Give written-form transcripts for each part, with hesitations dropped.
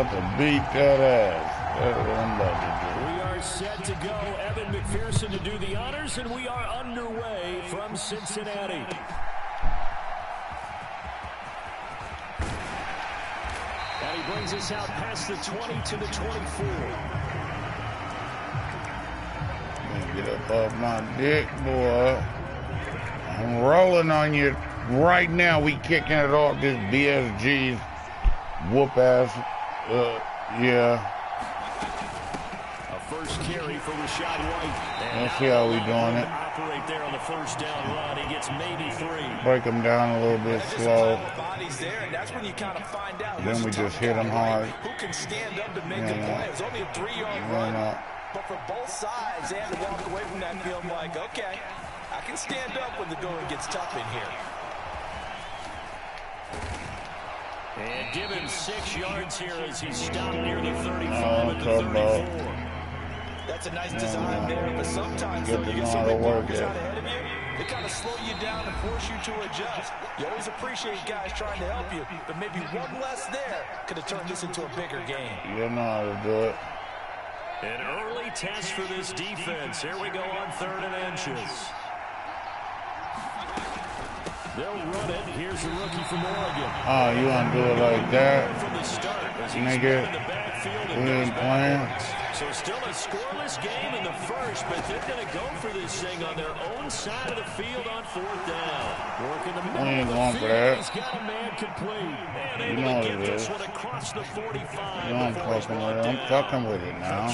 About to beat that ass. That's what I'm about to do. We are set to go. Evan McPherson to do the honors, and we are underway from Cincinnati. And he brings us out past the 20 to the 24. Get up off my dick, boy. I'm rolling on you right now. We kicking it off. This BSG's whoop ass. Yeah. A first carry for Rashad White. Let's see how we doing it. Operate there on the first down run. He gets maybe 3. Break them down a little bit slow. Then we just hit them hard. Who can stand up to make a play? It was only a 3-yard run. But for both sides, they had to walk away from that field like, okay, I can stand up when the going gets tough in here. And give him 6 yards here as he stopped near the 35 at the 34. That's a nice design there, but sometimes you get so many markers out ahead of you, they kind of slow you down and force you to adjust. You always appreciate guys trying to help you, but maybe one less there could have turned this into a bigger game. You know how to do it. An early test for this defense. Here we go on 3rd and inches. They'll run it. Here's the rookie from Oregon. Oh, you want to do it like that? From the start, Nigga, we ain't playing. So still a scoreless game in the first, but they're going to go for this thing on their own side of the field on 4th down. Working the middle ain't of going the for field. that. He's got a man complete. And You able know to what get it this is. one across the 45. You know I'm fucking with it. I'm fucking with it now.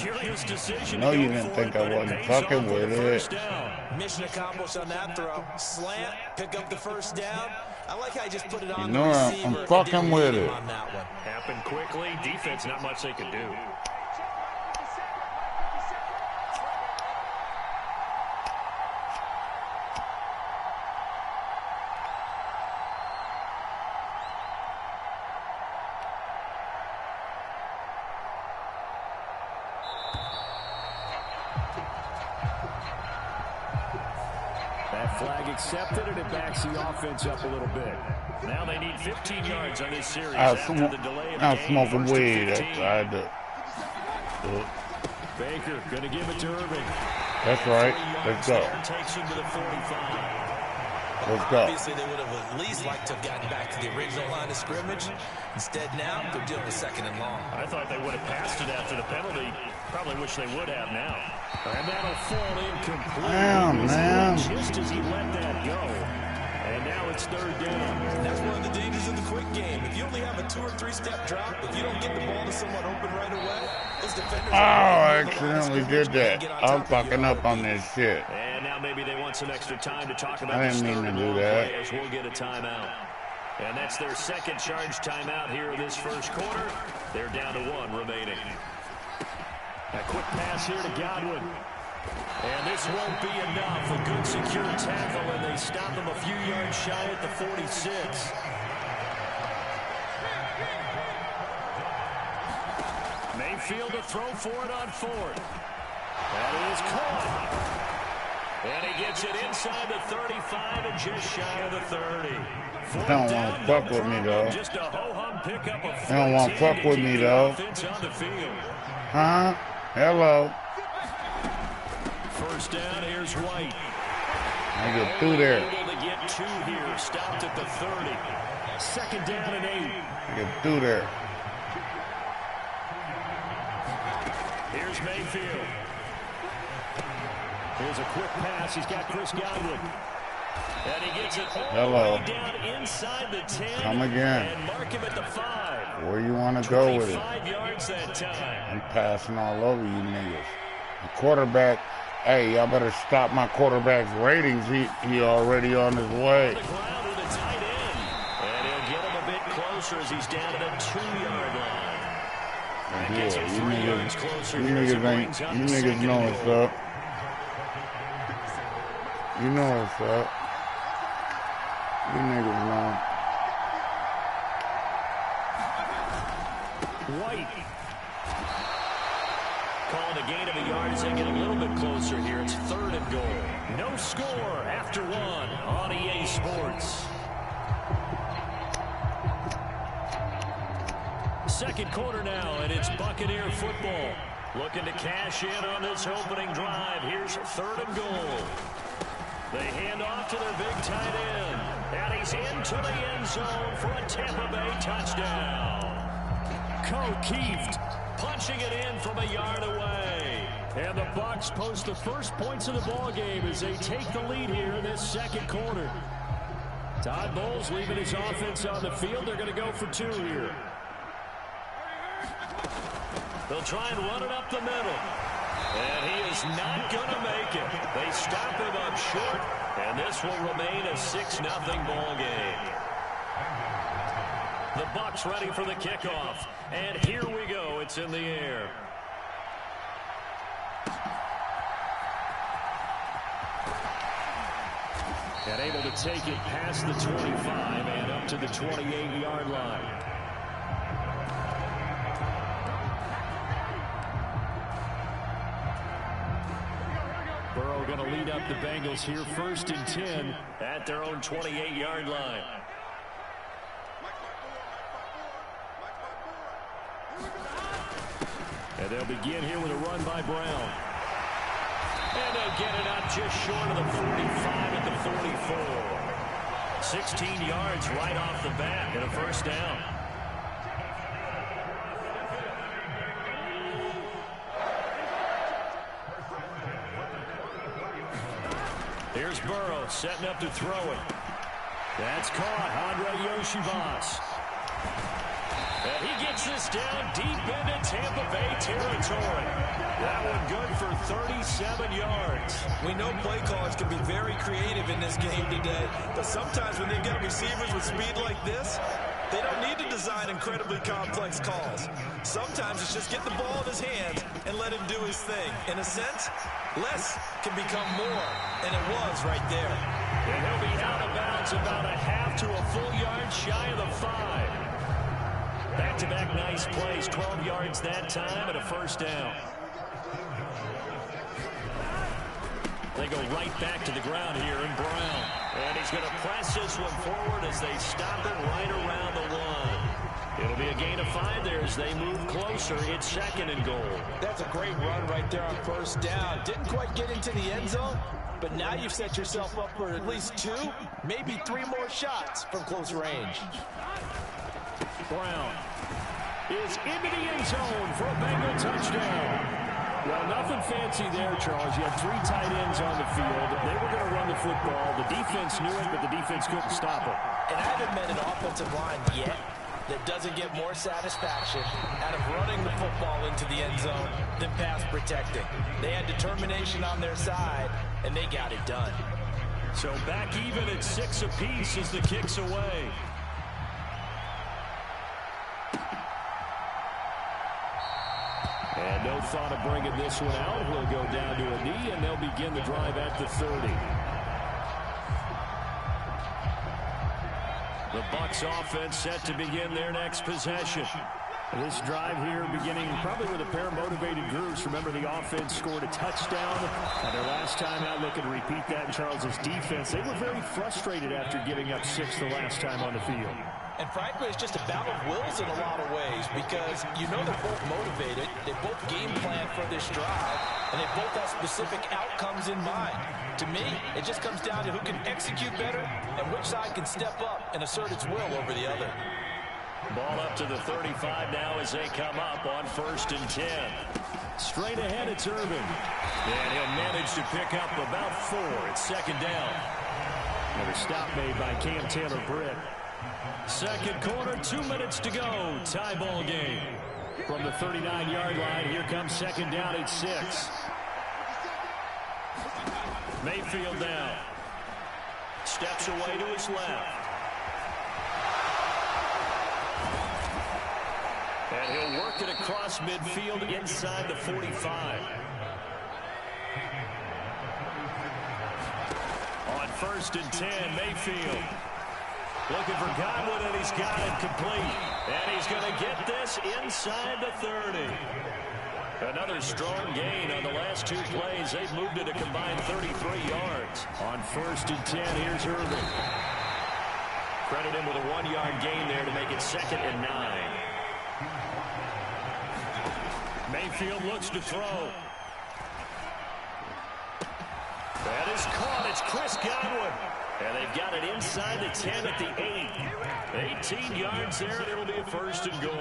No, you didn't think I wasn't fucking with it. Mission accomplished on that throw. Slant, pick up the first down. I like how he just put it on You know I'm fucking with it. On that one. Happened quickly. Defense, not much they could do. Flag accepted, and it backs the offense up a little bit. Now they need 15 yards on this series after the delay of the game. Smoking weed. Baker going to give it to Irving. That's right. Let's go. Takes him to the 45. Let's go. Obviously, they would have at least liked to have gotten back to the original line of scrimmage. Instead, now they're dealing with 2nd and long. I thought they would have passed it after the penalty. Probably wish they would have now. And that'll fall incomplete. Damn, man. Just as he let that go. And now it's 3rd down. That's one of the dangers of the quick game. If you only have a 2- or 3-step drop, if you don't get the ball to someone open right away, those defenders... I accidentally did that. I'm fucking up on this shit. And now maybe they want some extra time to talk about I didn't mean to do that. Players. We'll get a timeout. And that's their 2nd charge timeout here in this first quarter. They're down to 1 remaining. A quick pass here to Godwin. And this won't be enough. A good secure tackle, and they stop him a few yards shy at the 46. Mayfield to throw for it on 4th. That is caught. And he gets it inside the 35 and just shy of the 30. They don't want to fuck with me, though. Just a ho-hum pickup of 14. They don't want to fuck with me, though. Huh? Hello. First down, here's White. I get through there. Able to get 2 here, stopped at the 30. 2nd down and 8. I get through there. Here's Mayfield. Here's a quick pass. He's got Chris Godwin. And he gets it all the way down inside the 10. Come again. And mark him at the 5. Where you want to go with it? 5 yards that time. I'm passing all over you niggas. The quarterback, hey, y'all better stop my quarterback's ratings. He already on his way. The ground with a tight end. And he'll get him a bit closer as he's down at the 2-yard line. And gets him 3 yards closer. You niggas know what's up. You know what's up. You niggas know. White. Calling a gain of a yard as they get a little bit closer here. It's 3rd and goal. No score after 1 on EA Sports. second quarter now, and it's Buccaneer football. Looking to cash in on this opening drive. Here's 3rd and goal. They hand off to their big tight end. And he's into the end zone for a Tampa Bay touchdown. Keeft punching it in from a yard away. And the Bucs post the first points of the ball game as they take the lead here in this second quarter. Todd Bowles leaving his offense on the field. They're going to go for 2 here. They'll try and run it up the middle. And he is not going to make it. They stop him up short, and this will remain a 6-0 ball game. The Bucs ready for the kickoff. And here we go. It's in the air. And able to take it past the 25 and up to the 28-yard line. Burrow going to lead up the Bengals here 1st and 10 at their own 28-yard line. And they'll begin here with a run by Brown. And they'll get it up just short of the 45 at the 44. 16 yards right off the bat and a 1st down. Here's Burrow setting up to throw it. That's caught. Andre Yoshibas. And he gets this down deep into Tampa Bay territory. That one good for 37 yards. We know play callers can be very creative in this game today, but sometimes when they've got receivers with speed like this, they don't need to design incredibly complex calls. Sometimes it's just get the ball in his hands and let him do his thing. In a sense, less can become more, and it was right there. And he'll be out of bounds about a half to a full yard shy of the 5. Back-to-back nice plays, 12 yards that time and a 1st down. They go right back to the ground here in Brown. And he's going to press this one forward as they stop it right around the 1. It'll be a gain of 5 there as they move closer. It's 2nd and goal. That's a great run right there on 1st down. Didn't quite get into the end zone, but now you've set yourself up for at least 2, maybe 3 more shots from close range. Brown is into the end zone for a Bengal touchdown. Well, nothing fancy there, Charles. You had 3 tight ends on the field. They were going to run the football. The defense knew it, but the defense couldn't stop it. And I haven't met an offensive line yet that doesn't get more satisfaction out of running the football into the end zone than pass protecting. They had determination on their side, and they got it done. So back even at 6 apiece as the kick's away. And no thought of bringing this one out. He'll go down to a knee, and they'll begin the drive at the 30. The Bucs offense set to begin their next possession. This drive here beginning probably with a pair of motivated groups. Remember, the offense scored a touchdown their last time out. Looking to repeat that in Charles's defense. They were very frustrated after giving up 6 the last time on the field. And frankly, it's just a battle of wills in a lot of ways because you know they're both motivated. They both game plan for this drive, and they both have specific outcomes in mind. To me, it just comes down to who can execute better and which side can step up and assert its will over the other. Ball up to the 35 now as they come up on 1st and 10. Straight ahead, it's Irvin. And he'll manage to pick up about 4. It's 2nd down. Another stop made by Cam Taylor-Britt. Second quarter, 2 minutes to go. Tie ball game. From the 39-yard line, here comes 2nd down at 6. Mayfield down. Steps away to his left. And he'll work it across midfield inside the 45. On 1st and 10, Mayfield. Looking for Godwin, and he's got it complete. And he's going to get this inside the 30. Another strong gain on the last 2 plays. They've moved it a combined 33 yards. On 1st and 10, here's Irvin. Credit him with a 1-yard gain there to make it 2nd and 9. Mayfield looks to throw. That is caught. It's Chris Godwin. And they've got it inside the 10 at the 8. 18 yards there, and it'll be a first and goal.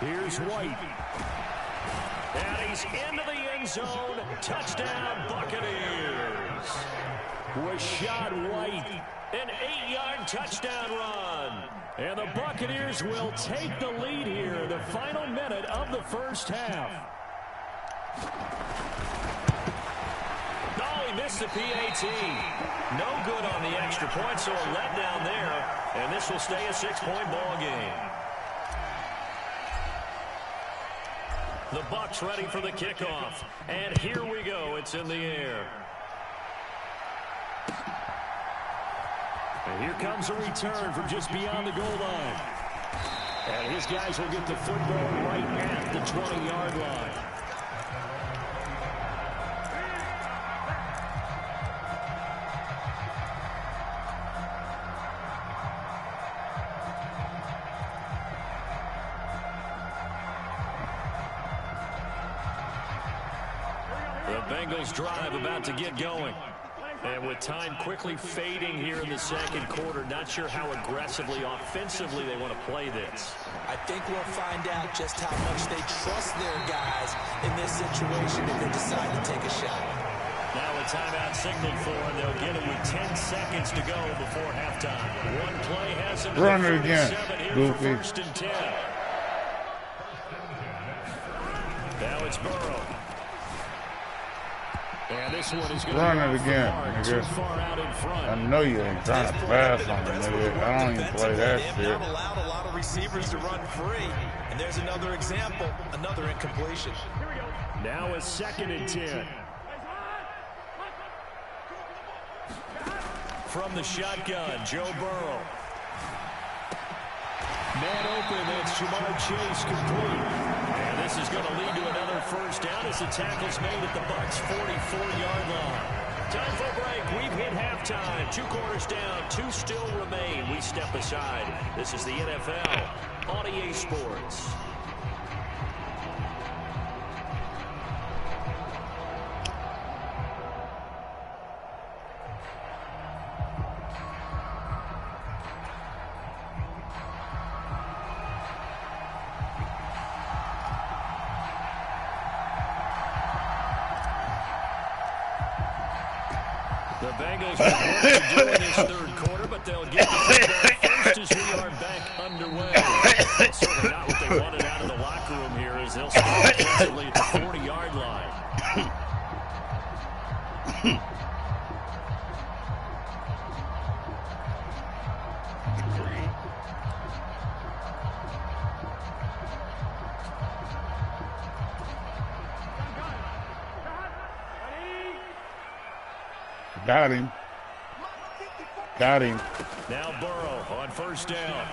Here's White. And he's into the end zone. Touchdown, Buccaneers. Rashad White, an 8-yard touchdown run. And the Buccaneers will take the lead here in the final minute of the first half. Oh, he missed the PAT. No good on the extra point, so a letdown there. And this will stay a 6-point ball game. The Bucs ready for the kickoff. And here we go. It's in the air. And here comes a return from just beyond the goal line. And his guys will get the football right at the 20-yard line. The Bengals drive about to get going. And with time quickly fading here in the second quarter, not sure how aggressively, offensively they want to play this. I think we'll find out just how much they trust their guys in this situation if they decide to take a shot. Now a timeout signaled for, and they'll get it with 10 seconds to go before halftime. One play has them run it again, Goofy. First and 10. Now it's Burrow. And this one is going to run it again, nigga. I know you ain't trying to pass on it, nigga. I don't even play that shit. Not allowed a lot of receivers to run free. And there's another example, another incompletion. Now it's 2nd and 10. From the shotgun, Joe Burrow. Man open, that's Jamar Chase complete. And this is going to lead to another first down as the tackle's made at the Bucs' 44-yard line. Time for a break. We've hit halftime. 2 quarters down, 2 still remain. We step aside. This is the NFL on EA Sports. The Bengals have work to do in this third quarter, but they'll get the football first as we are back underway. Certainly not what they wanted out of the locker room here as they'll start defensively at the 40-yard line. Got him. Got him. Now Burrow on first down.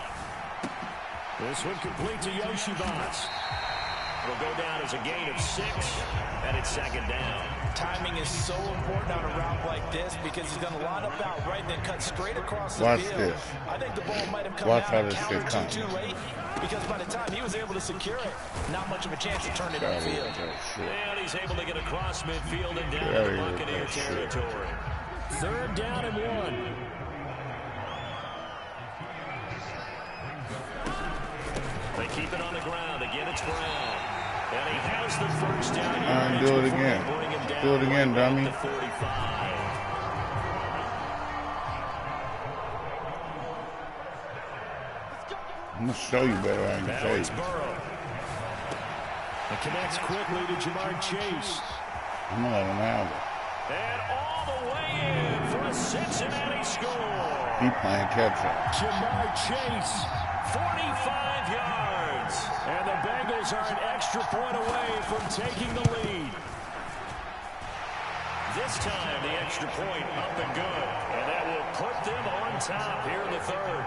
This one complete to Yoshibas. It'll go down as a gain of 6, and it's 2nd down. Timing is so important on a route like this because he's going to line up out right and then cut straight across the field. This. I think the ball might have come out and countered too late because by the time he was able to secure it, not much of a chance to turn it upfield. And he's able to get across midfield and down to Buccaneer territory. 3rd down and 1. They keep it on the ground. Again, it's Brown. And he has the first down. Do it again. Do it again, dummy. I'm going to show you better. I can tell you. It connects quickly to Jamar Chase. I'm going to let him have it. And all the way in for a Cincinnati score. He playing catch-up. Jamar Chase, 45 yards. And the Bengals are an extra point away from taking the lead. This time, the extra point up and good. And that will put them on top here in the 3rd.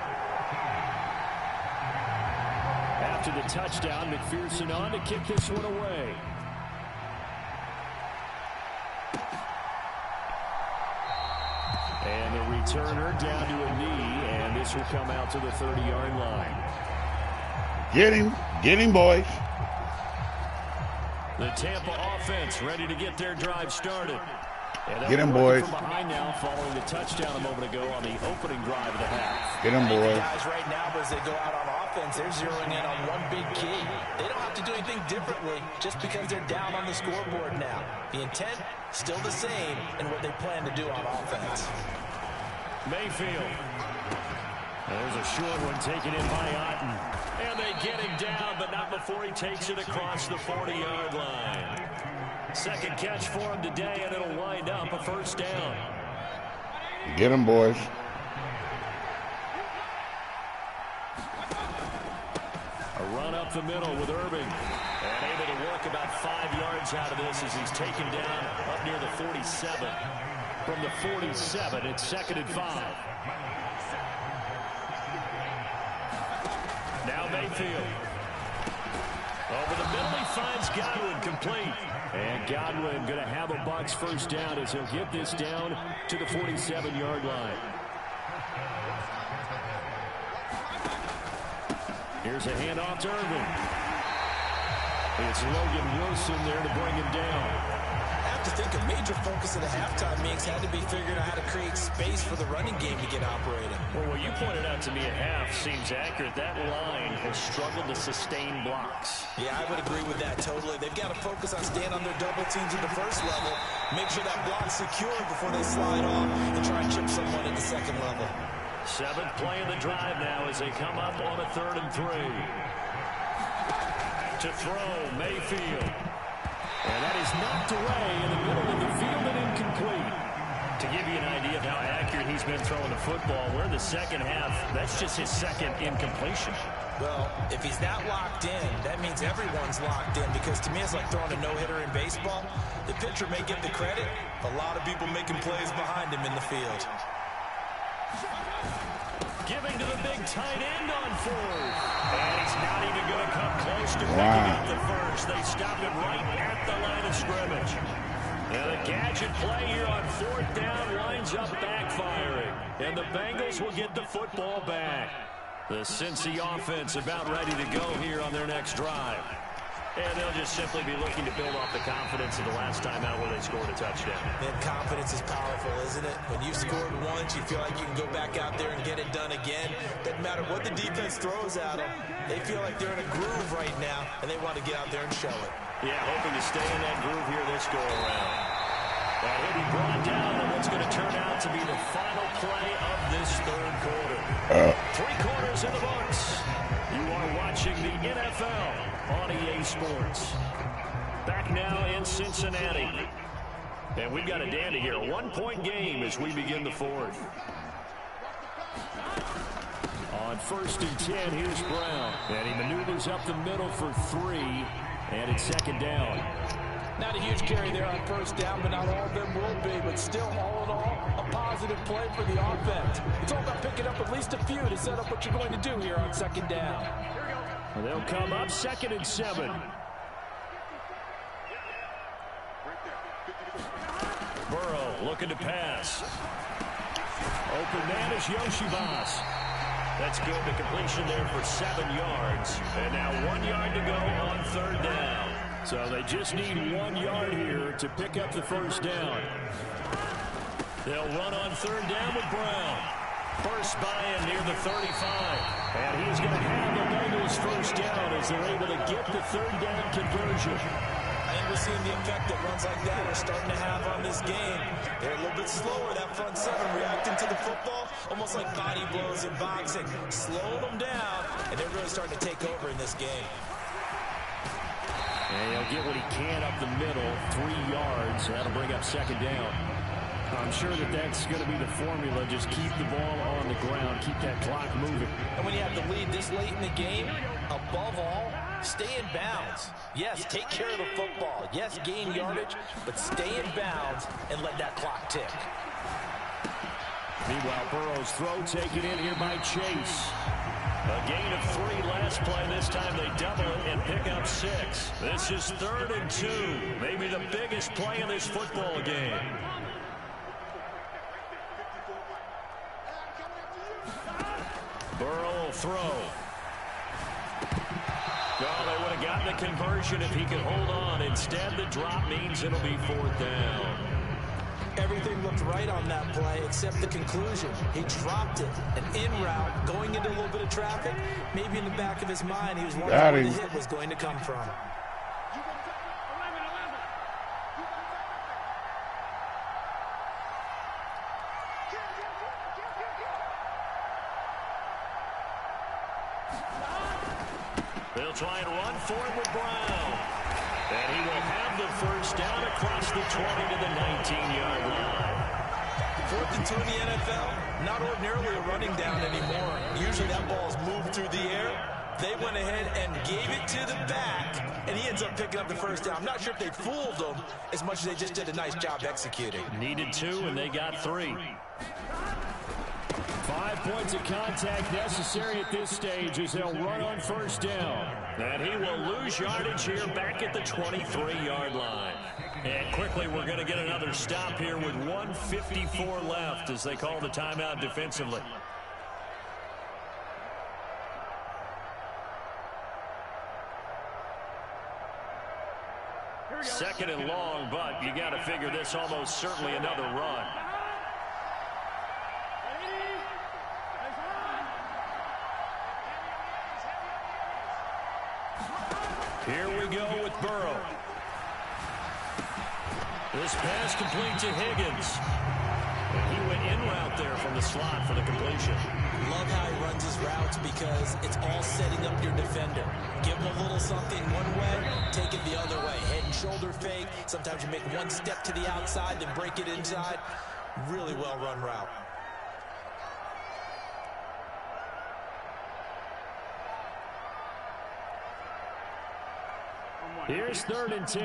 After the touchdown, McPherson on to kick this one away. And the returner down to a knee, and this will come out to the 30-yard line. Get him, boys. The Tampa offense ready to get their drive started. Get him, boys. From behind now, following the touchdown a moment ago on the opening drive of the half. Get him, boys. Guys, right now, as they go out on offense, they're zeroing in on one big key. They don't have to do anything differently just because they're down on the scoreboard now. The intent still the same in what they plan to do on offense. Mayfield. There's a short one taken in by Otten. And they get him down, but not before he takes it across the 40-yard line. Second catch for him today, and it'll wind up a first down. Get him, boys. A run up the middle with Irving. And able to work about 5 yards out of this as he's taken down up near the 47. From the 47, it's 2nd and 5. Now Mayfield. Over the middle, he finds Godwin, complete. And Godwin going to have a Bucs first down as he'll get this down to the 47-yard line. Here's a handoff to Irving. It's Logan Wilson there to bring him down. I have to think a major focus of the halftime meetings had to be figuring out how to create space for the running game to get operating. Well, what you pointed out to me at half seems accurate. That line has struggled to sustain blocks. Yeah, I would agree with that totally. They've got to focus on staying on their double teams at the first level, make sure that block's secure before they slide off and try and chip someone at the second level. 7th play of the drive now as they come up on a 3rd and 3. To throw, Mayfield. And that is knocked away in the middle of the field and incomplete. To give you an idea of how accurate he's been throwing the football, we're in the second half. That's just his second incompletion. Well, if he's that locked in, that means everyone's locked in, because to me it's like throwing a no-hitter in baseball. The pitcher may get the credit, a lot of people making plays behind him in the field. Giving to the big tight end on 4th. And he's not even going to come close to picking up the first. They stopped him right at the line of scrimmage. And a gadget play here on 4th down winds up backfiring. And the Bengals will get the football back. The Cincy offense about ready to go here on their next drive. And they'll just simply be looking to build off the confidence of the last time out where they scored a touchdown. Man, confidence is powerful, isn't it? When you've scored once, you feel like you can go back out there and get it done again. Doesn't matter what the defense throws at them. They feel like they're in a groove right now, and they want to get out there and show it. Yeah, hoping to stay in that groove here this go-around. Well, he'll be brought down on what's going to turn out to be the final play of this 3rd quarter. 3 quarters in the books. You are watching the NFL on EA Sports. Back now in Cincinnati. And we've got a dandy here. A 1-point game as we begin the 4th. On 1st and 10, here's Brown. And he maneuvers up the middle for 3. And it's 2nd down. Not a huge carry there on 1st down, but not all of them will be. But still, all in all, a positive play for the offense. It's all about picking up at least a few to set up what you're going to do here on 2nd down. And they'll come up 2nd and 7. Burrow looking to pass. Open man is Yoshibas. That's good. The completion there for 7 yards. And now 1 yard to go on 3rd down. So they just need 1 yard here to pick up the first down. They'll run on 3rd down with Brown. First buy-in near the 35. And he's going to have the Bengals first down as they're able to get the 3rd down conversion. I think we're seeing the effect that runs like that are starting to have on this game. They're a little bit slower, that front 7, reacting to the football, almost like body blows in boxing. Slowing them down, and they're really starting to take over in this game. And he'll get what he can up the middle, 3 yards. That'll bring up 2nd down. I'm sure that that's going to be the formula. Just keep the ball on the ground. Keep that clock moving. And when you have the lead this late in the game, above all, stay in bounds. Yes, take care of the football. Yes, gain yardage, but stay in bounds and let that clock tick. Meanwhile, Burrow's throw taken in here by Chase. A gain of 3 last play. This time they double it and pick up 6. This is 3rd and 2. Maybe the biggest play in this football game. Burrow will throw. Well, they would have gotten the conversion if he could hold on. Instead, the drop means it'll be 4th down. Everything looked right on that play except the conclusion. He dropped it, an in route, going into a little bit of traffic. Maybe in the back of his mind, he was wondering where the hit was going to come from. They'll try and run for it with Brown. And he will have the first down across the 20 to the 19-yard line. 4th and 2 in the NFL, not ordinarily a running down anymore. Usually that ball is moved through the air. They went ahead and gave it to the back, and he ends up picking up the first down. I'm not sure if they fooled him as much as they just did a nice job executing. Needed 2, and they got 3. 5 points of contact necessary at this stage as they'll run on first down. And he will lose yardage here back at the 23-yard line. And quickly, we're going to get another stop here with 1:54 left as they call the timeout defensively. Second and long, but you got to figure this almost certainly another run. Here we go with Burrow. This pass complete to Higgins. And he went in route there from the slot for the completion. Love how he runs his routes because it's all setting up your defender. Give him a little something one way, take it the other way. Head and shoulder fake. Sometimes you make one step to the outside, then break it inside. Really well run route. Here's 3rd and 10.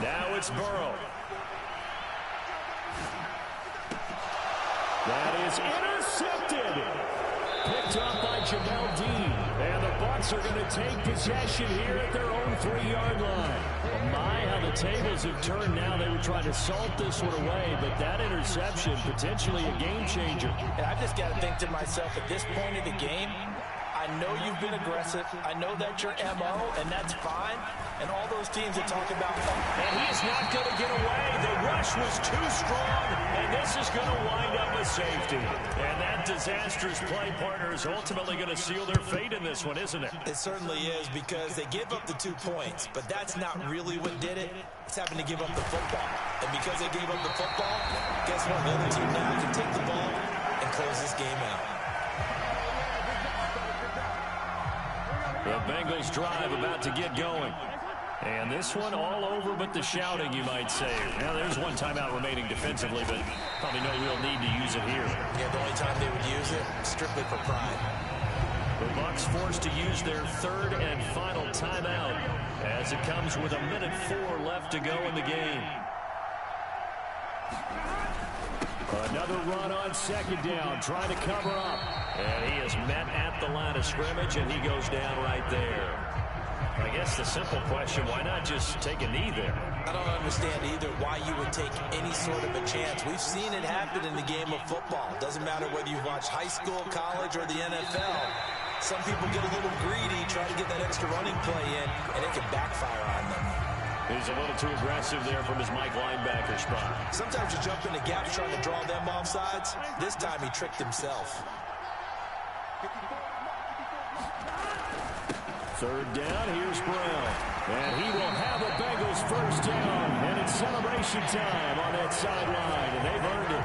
Now it's Burrow. That is intercepted. Picked up by Jamel Dean. And the Bucs are going to take possession here at their own 3-yard line. Oh my, how the tables have turned now. They were trying to salt this one away, but that interception, potentially a game changer. And I just got to think to myself, at this point of the game, I know you've been aggressive. I know that's your MO, and that's fine. And all those teams that talk about... And he is not going to get away. The rush was too strong, and this is going to wind up a safety. And that disastrous play partner is ultimately going to seal their fate in this one, isn't it? It certainly is, because they give up the 2 points, but that's not really what did it. It's having to give up the football. And because they gave up the football, guess what? The other team now can take the ball and close this game out. The Bengals drive about to get going. And this one all over but the shouting, you might say. Now, there's one timeout remaining defensively, but probably no real need to use it here. Yeah, the only time they would use it, strictly for pride. The Bucs forced to use their 3rd and final timeout as it comes with 1:04 left to go in the game. Another run on 2nd down, trying to cover up. And he is met at the line of scrimmage, and he goes down right there. I guess the simple question, why not just take a knee there? I don't understand either why you would take any sort of a chance. We've seen it happen in the game of football. Doesn't matter whether you've watched high school, college, or the NFL. Some people get a little greedy, try to get that extra running play in, and it can backfire on them. He's a little too aggressive there from his Mike linebacker spot. Sometimes you jump into gaps trying to draw them off sides. This time he tricked himself. 3rd down, here's Brown. And he will have a Bengals first down. And it's celebration time on that sideline, and they've earned it.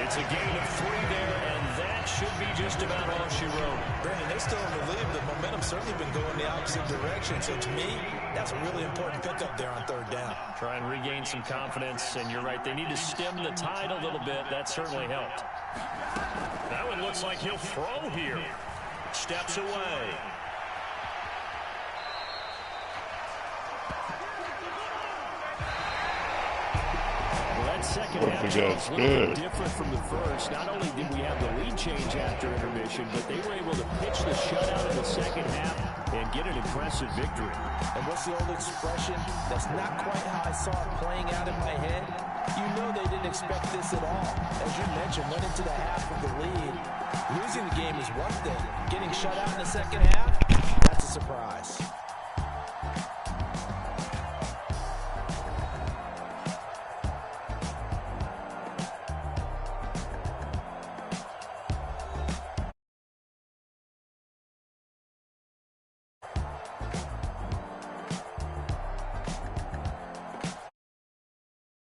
It's a gain of 3 there, and that should be just about all she wrote. Brandon, they're still in the lead. The momentum's certainly been going the opposite direction. So to me, that's a really important pickup there on 3rd down. Try and regain some confidence, and you're right, they need to stem the tide a little bit. That certainly helped. That one looks like he'll throw here. Steps away. That second What half if it was gets a little good? different from the first. Not only did we have the lead change after intermission, but they were able to pitch the shutout in the second half and get an impressive victory. And what's the old expression? That's not quite how I saw it playing out in my head. You know they didn't expect this at all. As you mentioned, went into the half with the lead. Losing the game is one thing. Getting shut out in the second half, that's a surprise.